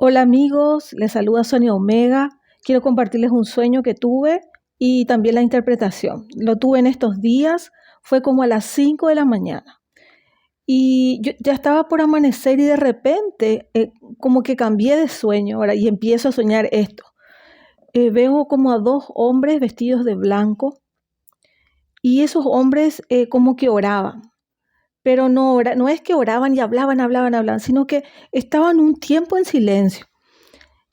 Hola amigos, les saluda Sonia Omega. Quiero compartirles un sueño que tuve y también la interpretación. Lo tuve en estos días, fue como a las 5 de la mañana y yo ya estaba por amanecer y de repente como que cambié de sueño ahora y empiezo a soñar esto. Veo como a dos hombres vestidos de blanco y esos hombres como que oraban. Pero no es que oraban y hablaban, sino que estaban un tiempo en silencio.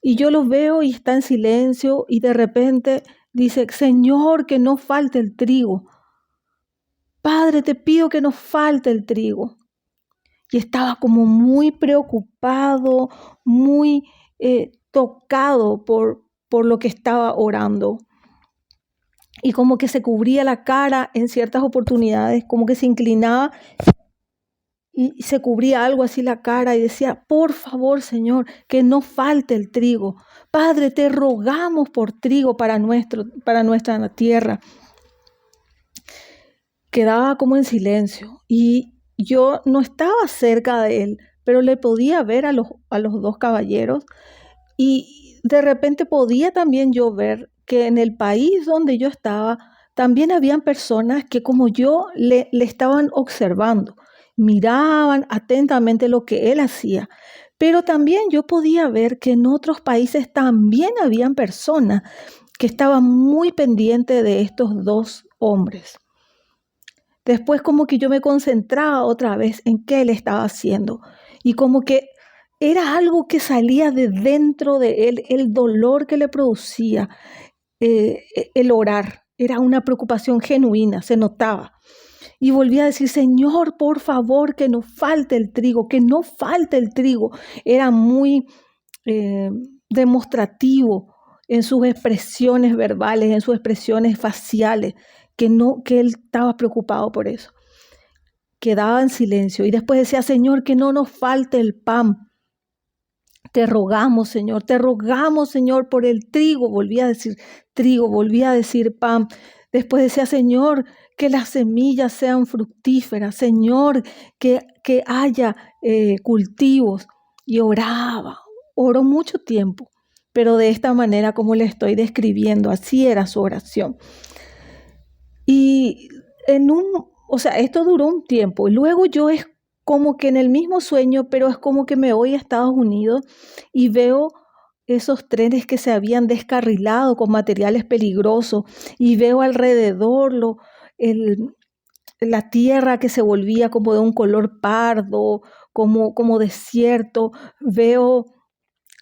Y yo los veo y está en silencio y de repente dice, Señor, que no falte el trigo. Padre, te pido que no falte el trigo. Y estaba como muy preocupado, muy tocado por lo que estaba orando. Y como que se cubría la cara en ciertas oportunidades, como que se inclinaba y se cubría algo así la cara y decía, por favor, Señor, que no falte el trigo. Padre, te rogamos por trigo para nuestra tierra. Quedaba como en silencio y yo no estaba cerca de él, pero le podía ver a los dos caballeros y de repente podía también yo ver que en el país donde yo estaba también habían personas que como yo le estaban observando, miraban atentamente lo que él hacía. Pero también yo podía ver que en otros países también habían personas que estaban muy pendientes de estos dos hombres. Después como que yo me concentraba otra vez en qué él estaba haciendo y como que era algo que salía de dentro de él, el dolor que le producía el orar. Era una preocupación genuina, se notaba. Y volvía a decir, Señor, por favor, que no falte el trigo, que no falte el trigo. Era muy eh, demostrativo en sus expresiones verbales, en sus expresiones faciales, que él estaba preocupado por eso. Quedaba en silencio y después decía, Señor, que no nos falte el pan. Te rogamos, Señor, por el trigo. Volvía a decir trigo, volvía a decir pan. Después decía, Señor, que las semillas sean fructíferas, Señor, que haya cultivos. Y oró mucho tiempo, pero de esta manera como le estoy describiendo, así era su oración. Y esto duró un tiempo. Y luego yo es como que en el mismo sueño, pero es como que me voy a Estados Unidos y veo esos trenes que se habían descarrilado con materiales peligrosos y veo alrededor el, la tierra que se volvía como de un color pardo, como desierto. Veo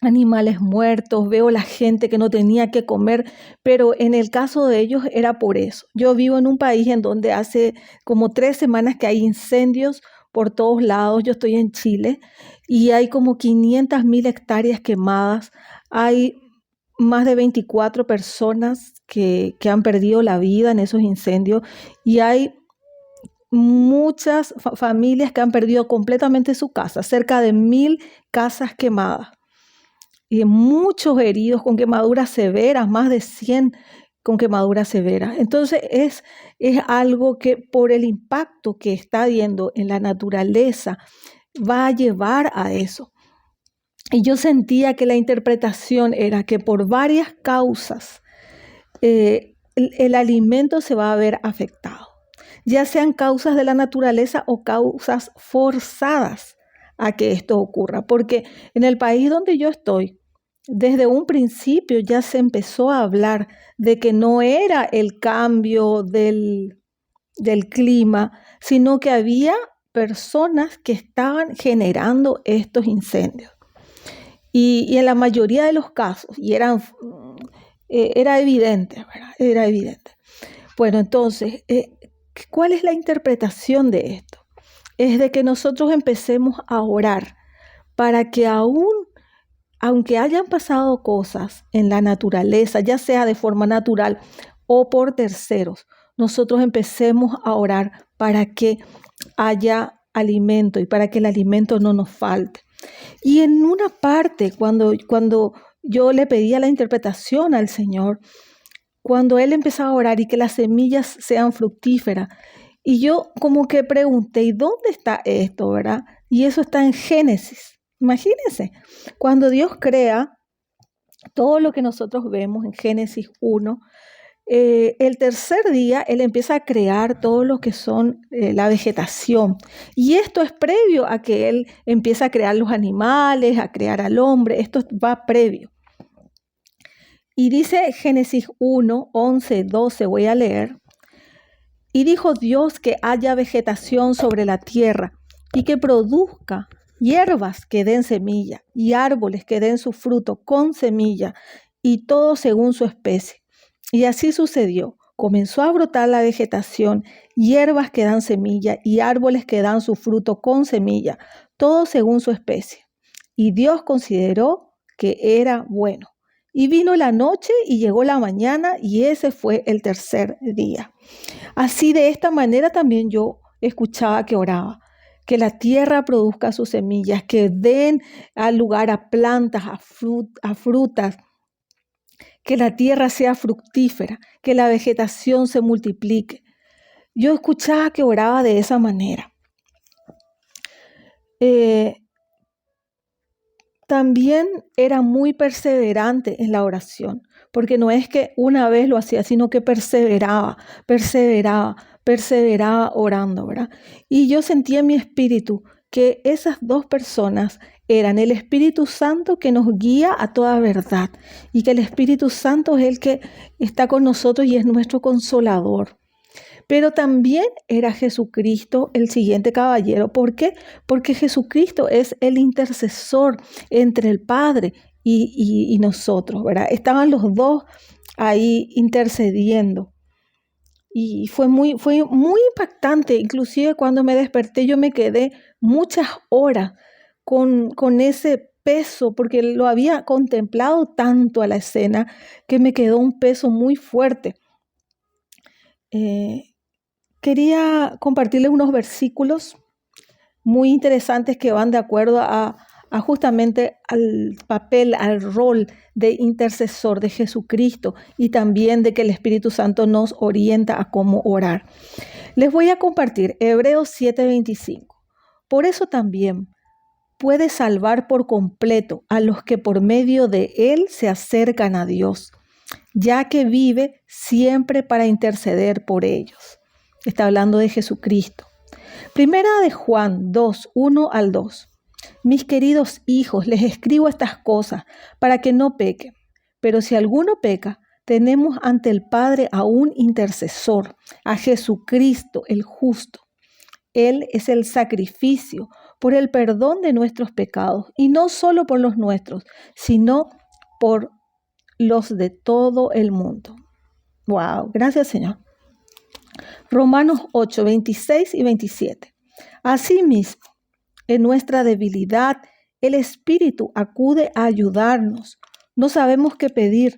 animales muertos, veo la gente que no tenía que comer, pero en el caso de ellos era por eso. Yo vivo en un país en donde hace como 3 semanas que hay incendios por todos lados. Yo estoy en Chile y hay como 500.000 hectáreas quemadas. Hay más de 24 personas que han perdido la vida en esos incendios y hay muchas familias que han perdido completamente su casa, cerca de 1.000 casas quemadas y muchos heridos con quemaduras severas, más de 100 con quemaduras severas. Entonces es algo que por el impacto que está habiendo en la naturaleza va a llevar a eso. Y yo sentía que la interpretación era que por varias causas el alimento se va a ver afectado, ya sean causas de la naturaleza o causas forzadas a que esto ocurra, porque en el país donde yo estoy, desde un principio ya se empezó a hablar de que no era el cambio del clima, sino que había personas que estaban generando estos incendios. Y en la mayoría de los casos, era evidente, ¿verdad? Era evidente. Bueno, entonces, ¿cuál es la interpretación de esto? Es de que nosotros empecemos a orar para que aunque hayan pasado cosas en la naturaleza, ya sea de forma natural o por terceros, nosotros empecemos a orar para que haya alimento y para que el alimento no nos falte. Y en una parte, cuando yo le pedía la interpretación al Señor, cuando Él empezaba a orar y que las semillas sean fructíferas, y yo como que pregunté, ¿y dónde está esto, verdad? Y eso está en Génesis. Imagínense, cuando Dios crea todo lo que nosotros vemos en Génesis 1, el tercer día Él empieza a crear todo lo que son la vegetación. Y esto es previo a que Él empieza a crear los animales, a crear al hombre. Esto va previo. Y dice Génesis 1, 11, 12, voy a leer. Y dijo Dios que haya vegetación sobre la tierra y que produzca hierbas que den semilla y árboles que den su fruto con semilla y todo según su especie. Y así sucedió. Comenzó a brotar la vegetación, hierbas que dan semilla y árboles que dan su fruto con semilla, todo según su especie. Y Dios consideró que era bueno. Y vino la noche y llegó la mañana y ese fue el tercer día. Así de esta manera también yo escuchaba que oraba. Que la tierra produzca sus semillas, que den al lugar a plantas, a frutas, que la tierra sea fructífera, que la vegetación se multiplique. Yo escuchaba que oraba de esa manera. También era muy perseverante en la oración, porque no es que una vez lo hacía, sino que perseveraba orando, ¿verdad? Y yo sentía en mi espíritu que esas dos personas eran el Espíritu Santo que nos guía a toda verdad y que el Espíritu Santo es el que está con nosotros y es nuestro consolador. Pero también era Jesucristo el siguiente caballero. ¿Por qué? Porque Jesucristo es el intercesor entre el Padre y nosotros, ¿verdad? Estaban los dos ahí intercediendo. Y fue muy impactante. Inclusive cuando me desperté yo me quedé muchas horas con ese peso, porque lo había contemplado tanto a la escena que me quedó un peso muy fuerte. Quería compartirles unos versículos muy interesantes que van de acuerdo a justamente al papel, al rol de intercesor de Jesucristo y también de que el Espíritu Santo nos orienta a cómo orar. Les voy a compartir Hebreos 7:25. Por eso también puede salvar por completo a los que por medio de Él se acercan a Dios, ya que vive siempre para interceder por ellos. Está hablando de Jesucristo. Primera de Juan 2, 1 al 2. Mis queridos hijos, les escribo estas cosas para que no pequen. Pero si alguno peca, tenemos ante el Padre a un intercesor, a Jesucristo el justo. Él es el sacrificio por el perdón de nuestros pecados, y no solo por los nuestros, sino por los de todo el mundo. Wow, gracias Señor. Romanos 8, 26 y 27. Asimismo, en nuestra debilidad, el Espíritu acude a ayudarnos. No sabemos qué pedir,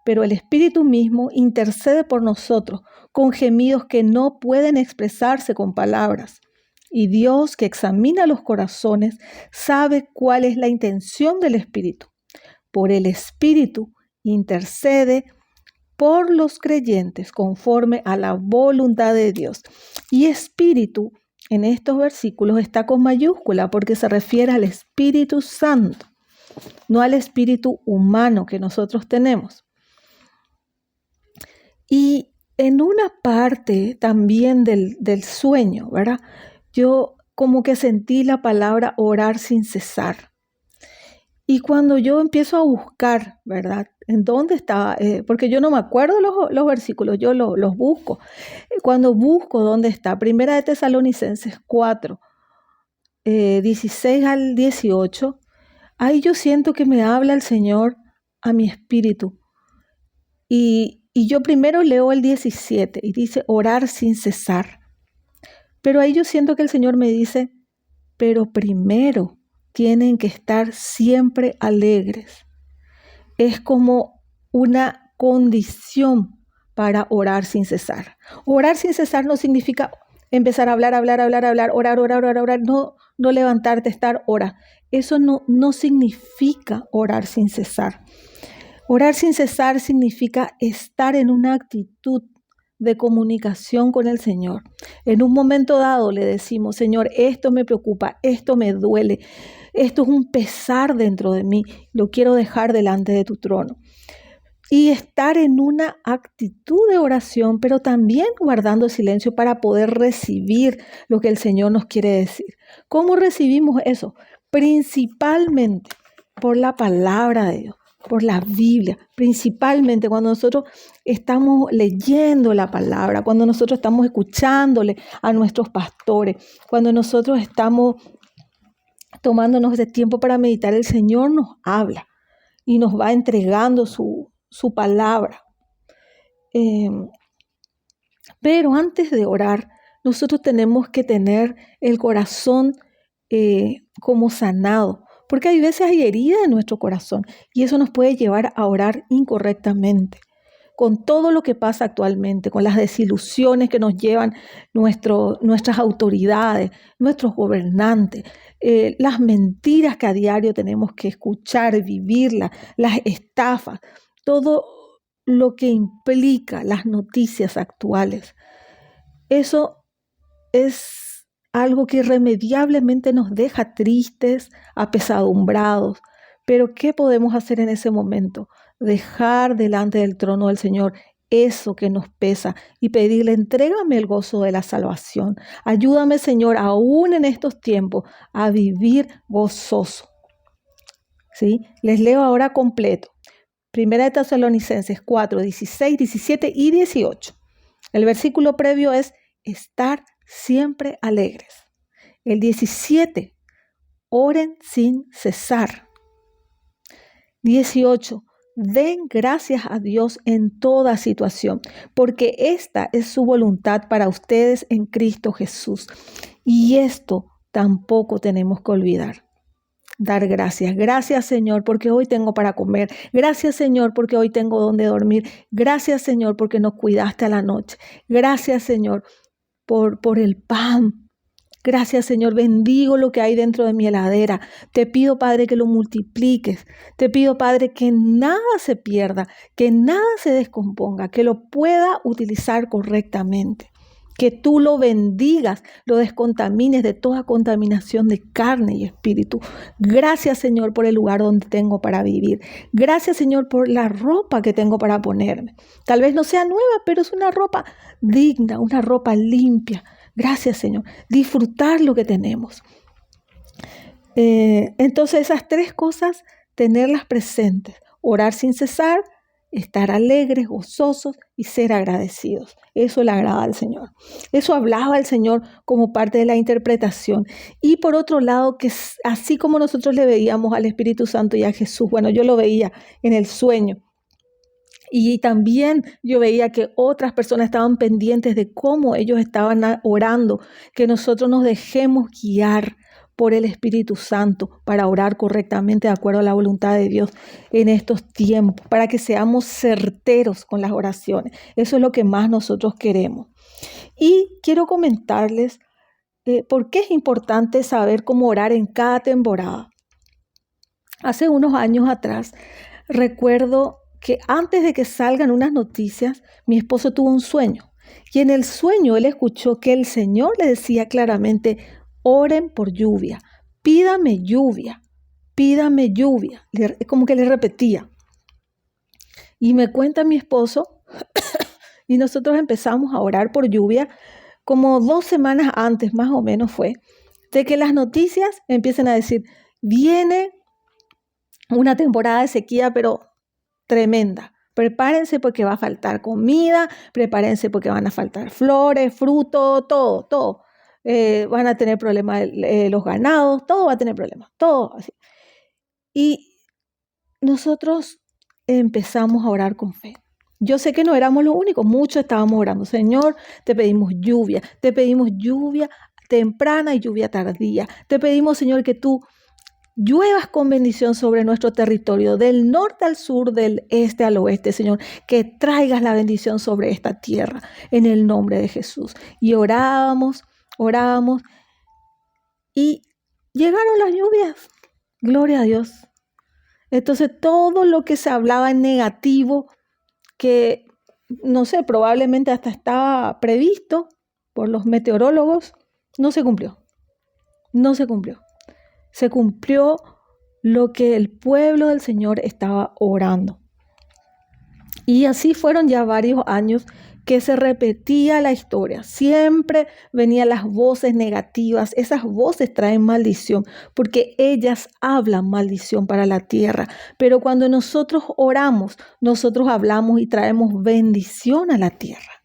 pero el Espíritu mismo intercede por nosotros con gemidos que no pueden expresarse con palabras. Y Dios, que examina los corazones, sabe cuál es la intención del Espíritu. Por el Espíritu intercede por los creyentes conforme a la voluntad de Dios. Y Espíritu en estos versículos está con mayúscula porque se refiere al Espíritu Santo, no al espíritu humano que nosotros tenemos. Y en una parte también del sueño, ¿verdad? Yo como que sentí la palabra orar sin cesar. Y cuando yo empiezo a buscar, ¿verdad? ¿En dónde está? Porque yo no me acuerdo los versículos, yo los busco. Cuando busco dónde está, Primera de Tesalonicenses 4, 16 al 18, ahí yo siento que me habla el Señor a mi espíritu. Y yo primero leo el 17 y dice orar sin cesar. Pero ahí yo siento que el Señor me dice, pero primero tienen que estar siempre alegres. Es como una condición para orar sin cesar. Orar sin cesar no significa empezar a hablar, orar, no levantarte, estar, orar. Eso no significa orar sin cesar. Orar sin cesar significa estar en una actitud de comunicación con el Señor. En un momento dado le decimos, Señor, esto me preocupa, esto me duele. Esto es un pesar dentro de mí. Lo quiero dejar delante de tu trono. Y estar en una actitud de oración, pero también guardando silencio para poder recibir lo que el Señor nos quiere decir. ¿Cómo recibimos eso? Principalmente por la palabra de Dios, por la Biblia. Principalmente cuando nosotros estamos leyendo la palabra, cuando nosotros estamos escuchándole a nuestros pastores, cuando nosotros estamos tomándonos de tiempo para meditar, el Señor nos habla y nos va entregando su palabra. Pero antes de orar, nosotros tenemos que tener el corazón como sanado, porque hay veces hay heridas en nuestro corazón y eso nos puede llevar a orar incorrectamente. Con todo lo que pasa actualmente, con las desilusiones que nos llevan nuestras autoridades, nuestros gobernantes, las mentiras que a diario tenemos que escuchar, vivirlas, las estafas, todo lo que implica las noticias actuales. Eso es algo que irremediablemente nos deja tristes, apesadumbrados. Pero ¿qué podemos hacer en ese momento? Dejar delante del trono del Señor eso que nos pesa y pedirle, entrégame el gozo de la salvación. Ayúdame, Señor, aún en estos tiempos, a vivir gozoso. ¿Sí? Les leo ahora completo. Primera de Tesalonicenses 4, 16, 17 y 18. El versículo previo es estar siempre alegres. El 17, oren sin cesar. 18, den gracias a Dios en toda situación, porque esta es su voluntad para ustedes en Cristo Jesús. Y esto tampoco tenemos que olvidar. Dar gracias. Gracias, Señor, porque hoy tengo para comer. Gracias, Señor, porque hoy tengo donde dormir. Gracias, Señor, porque nos cuidaste a la noche. Gracias, Señor, por el pan. Gracias, Señor, bendigo lo que hay dentro de mi heladera. Te pido, Padre, que lo multipliques. Te pido, Padre, que nada se pierda, que nada se descomponga, que lo pueda utilizar correctamente. Que tú lo bendigas, lo descontamines de toda contaminación de carne y espíritu. Gracias, Señor, por el lugar donde tengo para vivir. Gracias, Señor, por la ropa que tengo para ponerme. Tal vez no sea nueva, pero es una ropa digna, una ropa limpia. Gracias, Señor. Disfrutar lo que tenemos. Entonces, esas tres cosas, tenerlas presentes. Orar sin cesar, estar alegres, gozosos y ser agradecidos. Eso le agrada al Señor. Eso hablaba el Señor como parte de la interpretación. Y por otro lado, que así como nosotros le veíamos al Espíritu Santo y a Jesús, bueno, yo lo veía en el sueño. Y también yo veía que otras personas estaban pendientes de cómo ellos estaban orando, que nosotros nos dejemos guiar por el Espíritu Santo para orar correctamente de acuerdo a la voluntad de Dios en estos tiempos, para que seamos certeros con las oraciones. Eso es lo que más nosotros queremos. Y quiero comentarles por qué es importante saber cómo orar en cada temporada. Hace unos años atrás, recuerdo que antes de que salgan unas noticias, mi esposo tuvo un sueño. Y en el sueño él escuchó que el Señor le decía claramente, oren por lluvia, pídame lluvia, pídame lluvia. Como que le repetía. Y me cuenta mi esposo, y nosotros empezamos a orar por lluvia como 2 semanas antes, más o menos fue, de que las noticias empiecen a decir, viene una temporada de sequía, pero tremenda. Prepárense porque va a faltar comida, prepárense porque van a faltar flores, frutos, todo. Van a tener problemas los ganados, todo va a tener problemas, todo así. Y nosotros empezamos a orar con fe. Yo sé que no éramos los únicos, muchos estábamos orando. Señor, te pedimos lluvia temprana y lluvia tardía. Te pedimos, Señor, que tú lluevas con bendición sobre nuestro territorio, del norte al sur, del este al oeste, Señor, que traigas la bendición sobre esta tierra, en el nombre de Jesús. Y orábamos, y llegaron las lluvias. Gloria a Dios. Entonces, todo lo que se hablaba en negativo, que, no sé, probablemente hasta estaba previsto por los meteorólogos, no se cumplió. se cumplió lo que el pueblo del Señor estaba orando. Y así fueron ya varios años que se repetía la historia. Siempre venían las voces negativas. Esas voces traen maldición porque ellas hablan maldición para la tierra. Pero cuando nosotros oramos, nosotros hablamos y traemos bendición a la tierra.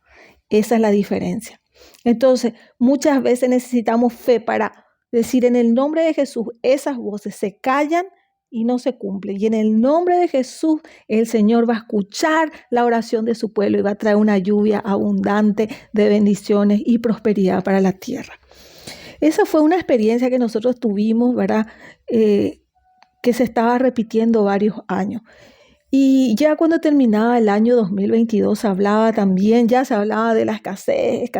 Esa es la diferencia. Entonces, muchas veces necesitamos fe para decir en el nombre de Jesús, esas voces se callan y no se cumplen. Y en el nombre de Jesús, el Señor va a escuchar la oración de su pueblo y va a traer una lluvia abundante de bendiciones y prosperidad para la tierra. Esa fue una experiencia que nosotros tuvimos, ¿verdad? Que se estaba repitiendo varios años. Y ya cuando terminaba el año 2022 se hablaba de la escasez,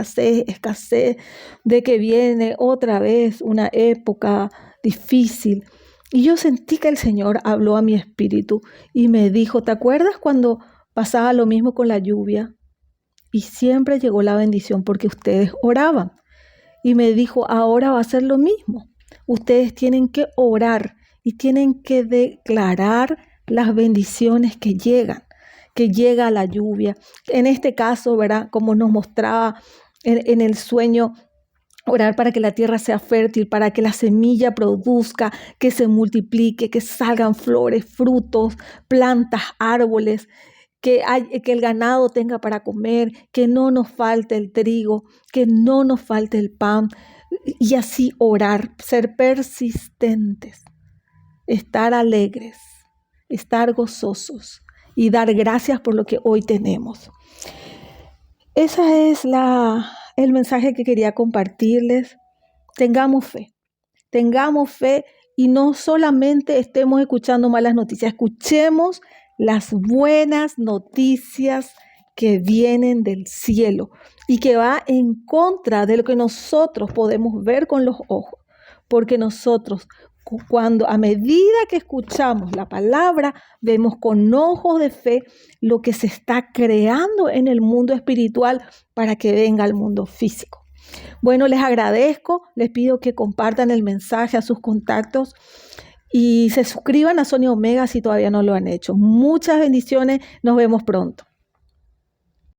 de que viene otra vez una época difícil. Y yo sentí que el Señor habló a mi espíritu y me dijo, ¿te acuerdas cuando pasaba lo mismo con la lluvia? Y siempre llegó la bendición porque ustedes oraban. Y me dijo, ahora va a ser lo mismo. Ustedes tienen que orar y tienen que declarar las bendiciones que llega la lluvia. En este caso, ¿verdad? Como nos mostraba en el sueño, orar para que la tierra sea fértil, para que la semilla produzca, que se multiplique, que salgan flores, frutos, plantas, árboles, que el ganado tenga para comer, que no nos falte el trigo, que no nos falte el pan. Y así orar, ser persistentes, estar alegres, estar gozosos y dar gracias por lo que hoy tenemos. Ese es el mensaje que quería compartirles. Tengamos fe y no solamente estemos escuchando malas noticias, escuchemos las buenas noticias que vienen del cielo y que va en contra de lo que nosotros podemos ver con los ojos, porque nosotros a medida que escuchamos la palabra, vemos con ojos de fe lo que se está creando en el mundo espiritual para que venga al mundo físico. Bueno, les agradezco, les pido que compartan el mensaje a sus contactos y se suscriban a Sonia Omega si todavía no lo han hecho. Muchas bendiciones, nos vemos pronto.